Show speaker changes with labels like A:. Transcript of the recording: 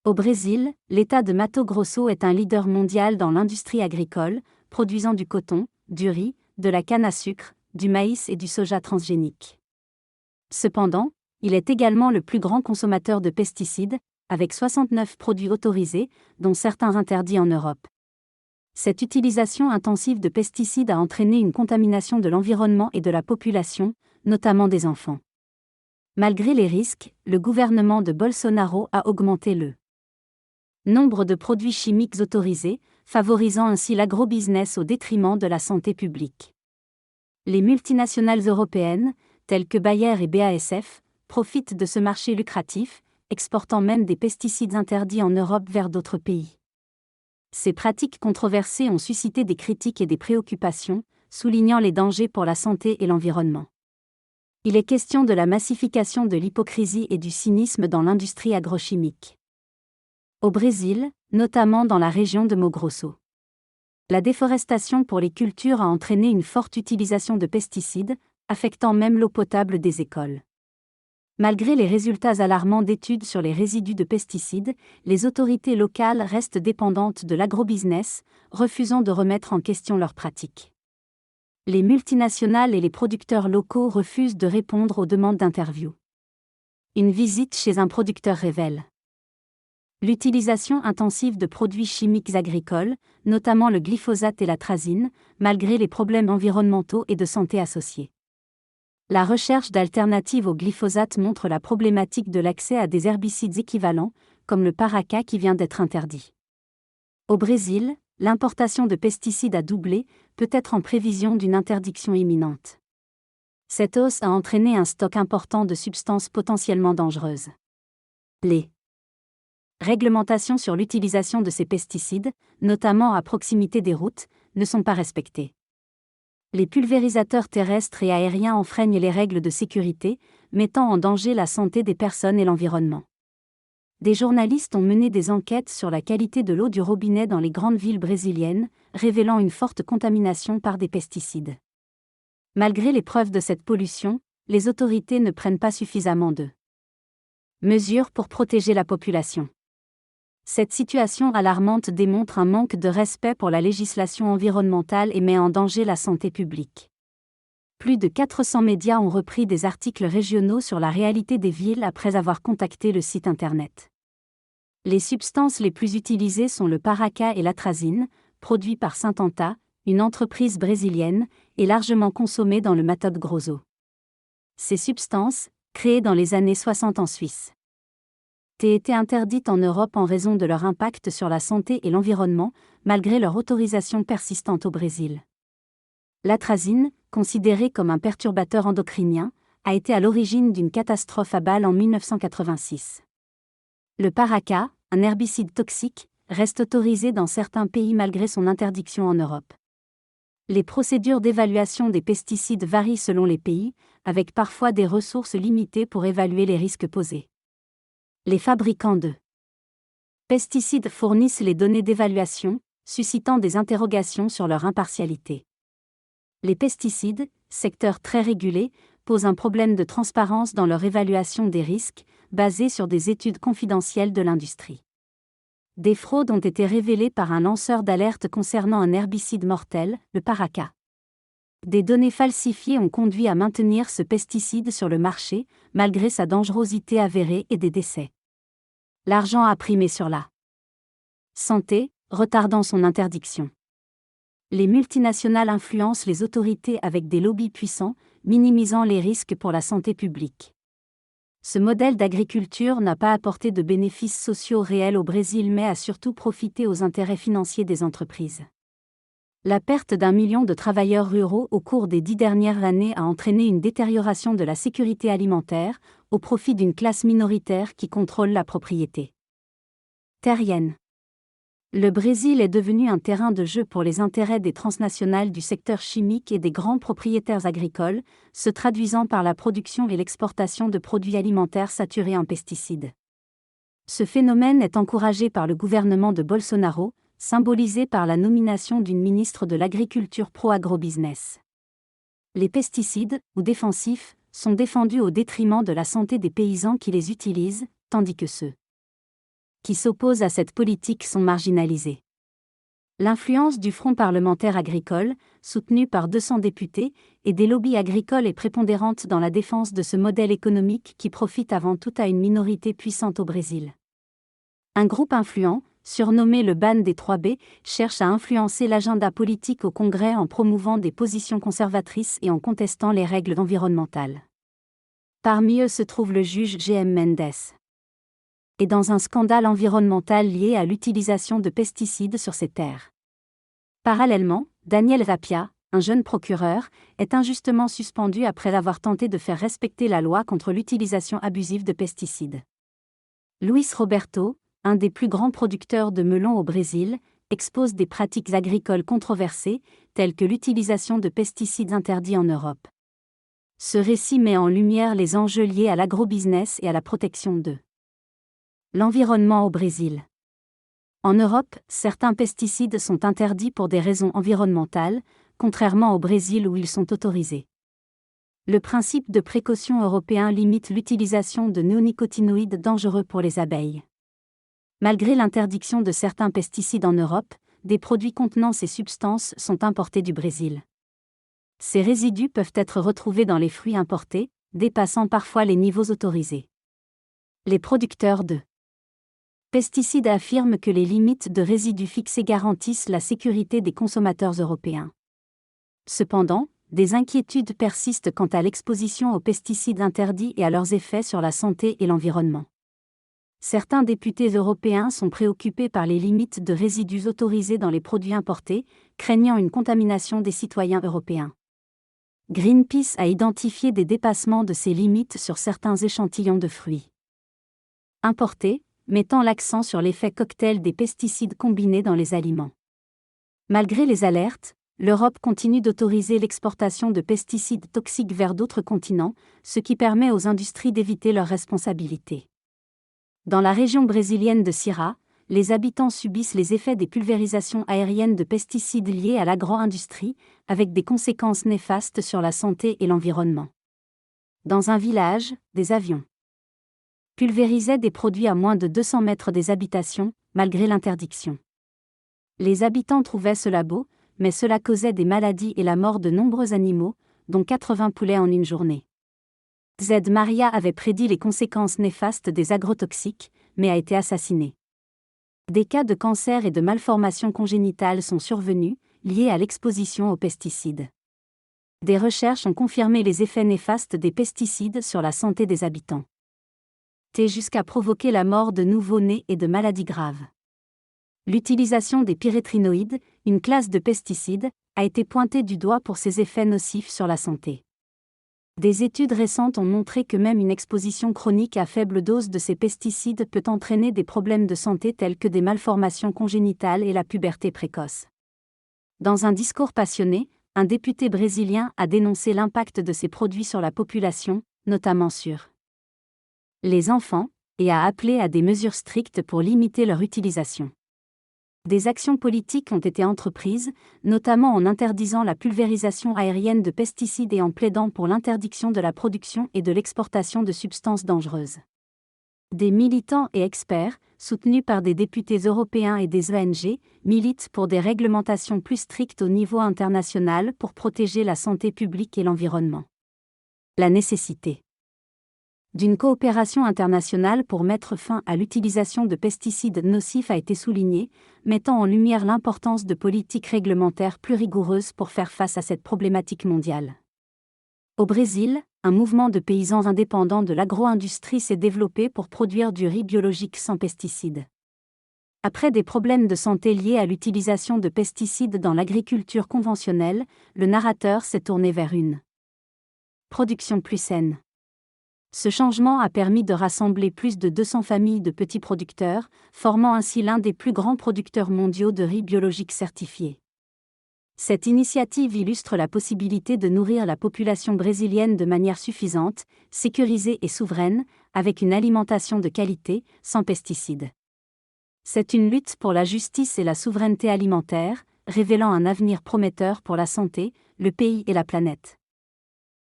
A: Au Brésil, l'État de Mato Grosso est un leader mondial dans l'industrie agricole, produisant du coton, du riz, de la canne à sucre, du maïs et du soja transgénique. Cependant, il est également le plus grand consommateur de pesticides, avec 69 produits autorisés, dont certains interdits en Europe. Cette utilisation intensive de pesticides a entraîné une contamination de l'environnement et de la population, notamment des enfants. Malgré les risques, le gouvernement de Bolsonaro a augmenté le nombre de produits chimiques autorisés, favorisant ainsi l'agrobusiness au détriment de la santé publique. Les multinationales européennes, telles que Bayer et BASF, profitent de ce marché lucratif, exportant même des pesticides interdits en Europe vers d'autres pays. Ces pratiques controversées ont suscité des critiques et des préoccupations, soulignant les dangers pour la santé et l'environnement. Il est question de la massification de l'hypocrisie et du cynisme dans l'industrie agrochimique. Au Brésil, notamment dans la région de Mato Grosso. La déforestation pour les cultures a entraîné une forte utilisation de pesticides, affectant même l'eau potable des écoles. Malgré les résultats alarmants d'études sur les résidus de pesticides, les autorités locales restent dépendantes de l'agrobusiness, refusant de remettre en question leurs pratiques. Les multinationales et les producteurs locaux refusent de répondre aux demandes d'interview. Une visite chez un producteur révèle l'utilisation intensive de produits chimiques agricoles, notamment le glyphosate et l'atrazine, malgré les problèmes environnementaux et de santé associés. La recherche d'alternatives au glyphosate montre la problématique de l'accès à des herbicides équivalents, comme le paraquat qui vient d'être interdit. Au Brésil, l'importation de pesticides a doublé, peut-être en prévision d'une interdiction imminente. Cette hausse a entraîné un stock important de substances potentiellement dangereuses. Les réglementations sur l'utilisation de ces pesticides, notamment à proximité des routes, ne sont pas respectées. Les pulvérisateurs terrestres et aériens enfreignent les règles de sécurité, mettant en danger la santé des personnes et l'environnement. Des journalistes ont mené des enquêtes sur la qualité de l'eau du robinet dans les grandes villes brésiliennes, révélant une forte contamination par des pesticides. Malgré les preuves de cette pollution, les autorités ne prennent pas suffisamment de mesures pour protéger la population. Cette situation alarmante démontre un manque de respect pour la législation environnementale et met en danger la santé publique. Plus de 400 médias ont repris des articles régionaux sur la réalité des villes après avoir contacté le site internet. Les substances les plus utilisées sont le paraquat et l'atrazine, produits par Syntenta, une entreprise brésilienne, et largement consommés dans le Mato Grosso. Ces substances, créées dans les années 60 en Suisse, ont été interdites en Europe en raison de leur impact sur la santé et l'environnement, malgré leur autorisation persistante au Brésil. L'atrazine, considérée comme un perturbateur endocrinien, a été à l'origine d'une catastrophe à Bâle en 1986. Le paraquat, un herbicide toxique, reste autorisé dans certains pays malgré son interdiction en Europe. Les procédures d'évaluation des pesticides varient selon les pays, avec parfois des ressources limitées pour évaluer les risques posés. Les fabricants de pesticides fournissent les données d'évaluation, suscitant des interrogations sur leur impartialité. Les pesticides, secteur très régulé, posent un problème de transparence dans leur évaluation des risques, basée sur des études confidentielles de l'industrie. Des fraudes ont été révélées par un lanceur d'alerte concernant un herbicide mortel, le paraquat. Des données falsifiées ont conduit à maintenir ce pesticide sur le marché, malgré sa dangerosité avérée et des décès. L'argent a primé sur la santé, retardant son interdiction. Les multinationales influencent les autorités avec des lobbies puissants, minimisant les risques pour la santé publique. Ce modèle d'agriculture n'a pas apporté de bénéfices sociaux réels au Brésil mais a surtout profité aux intérêts financiers des entreprises. La perte d'1 million de travailleurs ruraux au cours des 10 dernières années a entraîné une détérioration de la sécurité alimentaire, au profit d'une classe minoritaire qui contrôle la propriété terrienne. Le Brésil est devenu un terrain de jeu pour les intérêts des transnationales du secteur chimique et des grands propriétaires agricoles, se traduisant par la production et l'exportation de produits alimentaires saturés en pesticides. Ce phénomène est encouragé par le gouvernement de Bolsonaro, symbolisé par la nomination d'une ministre de l'Agriculture pro-agrobusiness. Les pesticides, ou défensifs, sont défendus au détriment de la santé des paysans qui les utilisent, tandis que ceux qui s'opposent à cette politique sont marginalisés. L'influence du Front parlementaire agricole, soutenu par 200 députés, et des lobbies agricoles est prépondérante dans la défense de ce modèle économique qui profite avant tout à une minorité puissante au Brésil. Un groupe influent, surnommé le Ban des 3B, cherche à influencer l'agenda politique au Congrès en promouvant des positions conservatrices et en contestant les règles environnementales. Parmi eux se trouve le juge G.M. Mendes. Et dans un scandale environnemental lié à l'utilisation de pesticides sur ces terres. Parallèlement, Daniel Rapia, un jeune procureur, est injustement suspendu après avoir tenté de faire respecter la loi contre l'utilisation abusive de pesticides. Luis Roberto, un des plus grands producteurs de melons au Brésil, expose des pratiques agricoles controversées, telles que l'utilisation de pesticides interdits en Europe. Ce récit met en lumière les enjeux liés à l'agrobusiness et à la protection d'eux. L'environnement au Brésil. En Europe, certains pesticides sont interdits pour des raisons environnementales, contrairement au Brésil où ils sont autorisés. Le principe de précaution européen limite l'utilisation de néonicotinoïdes dangereux pour les abeilles. Malgré l'interdiction de certains pesticides en Europe, des produits contenant ces substances sont importés du Brésil. Ces résidus peuvent être retrouvés dans les fruits importés, dépassant parfois les niveaux autorisés. Les producteurs de pesticides affirment que les limites de résidus fixées garantissent la sécurité des consommateurs européens. Cependant, des inquiétudes persistent quant à l'exposition aux pesticides interdits et à leurs effets sur la santé et l'environnement. Certains députés européens sont préoccupés par les limites de résidus autorisés dans les produits importés, craignant une contamination des citoyens européens. Greenpeace a identifié des dépassements de ces limites sur certains échantillons de fruits importés, mettant l'accent sur l'effet cocktail des pesticides combinés dans les aliments. Malgré les alertes, l'Europe continue d'autoriser l'exportation de pesticides toxiques vers d'autres continents, ce qui permet aux industries d'éviter leurs responsabilités. Dans la région brésilienne de Ceará, les habitants subissent les effets des pulvérisations aériennes de pesticides liées à l'agro-industrie, avec des conséquences néfastes sur la santé et l'environnement. Dans un village, des avions pulvérisaient des produits à moins de 200 mètres des habitations, malgré l'interdiction. Les habitants trouvaient cela beau, mais cela causait des maladies et la mort de nombreux animaux, dont 80 poulets en une journée. Z. Maria avait prédit les conséquences néfastes des agrotoxiques, mais a été assassiné. Des cas de cancer et de malformations congénitales sont survenus, liés à l'exposition aux pesticides. Des recherches ont confirmé les effets néfastes des pesticides sur la santé des habitants. Jusqu'à provoquer la mort de nouveau-nés et de maladies graves. L'utilisation des pyrétrinoïdes, une classe de pesticides, a été pointée du doigt pour ses effets nocifs sur la santé. Des études récentes ont montré que même une exposition chronique à faible dose de ces pesticides peut entraîner des problèmes de santé tels que des malformations congénitales et la puberté précoce. Dans un discours passionné, un député brésilien a dénoncé l'impact de ces produits sur la population, notamment sur les enfants, et a appelé à des mesures strictes pour limiter leur utilisation. Des actions politiques ont été entreprises, notamment en interdisant la pulvérisation aérienne de pesticides et en plaidant pour l'interdiction de la production et de l'exportation de substances dangereuses. Des militants et experts, soutenus par des députés européens et des ONG, militent pour des réglementations plus strictes au niveau international pour protéger la santé publique et l'environnement. La nécessité d'une coopération internationale pour mettre fin à l'utilisation de pesticides nocifs a été soulignée, mettant en lumière l'importance de politiques réglementaires plus rigoureuses pour faire face à cette problématique mondiale. Au Brésil, un mouvement de paysans indépendants de l'agro-industrie s'est développé pour produire du riz biologique sans pesticides. Après des problèmes de santé liés à l'utilisation de pesticides dans l'agriculture conventionnelle, le narrateur s'est tourné vers une production plus saine. Ce changement a permis de rassembler plus de 200 familles de petits producteurs, formant ainsi l'un des plus grands producteurs mondiaux de riz biologique certifié. Cette initiative illustre la possibilité de nourrir la population brésilienne de manière suffisante, sécurisée et souveraine, avec une alimentation de qualité, sans pesticides. C'est une lutte pour la justice et la souveraineté alimentaire, révélant un avenir prometteur pour la santé, le pays et la planète.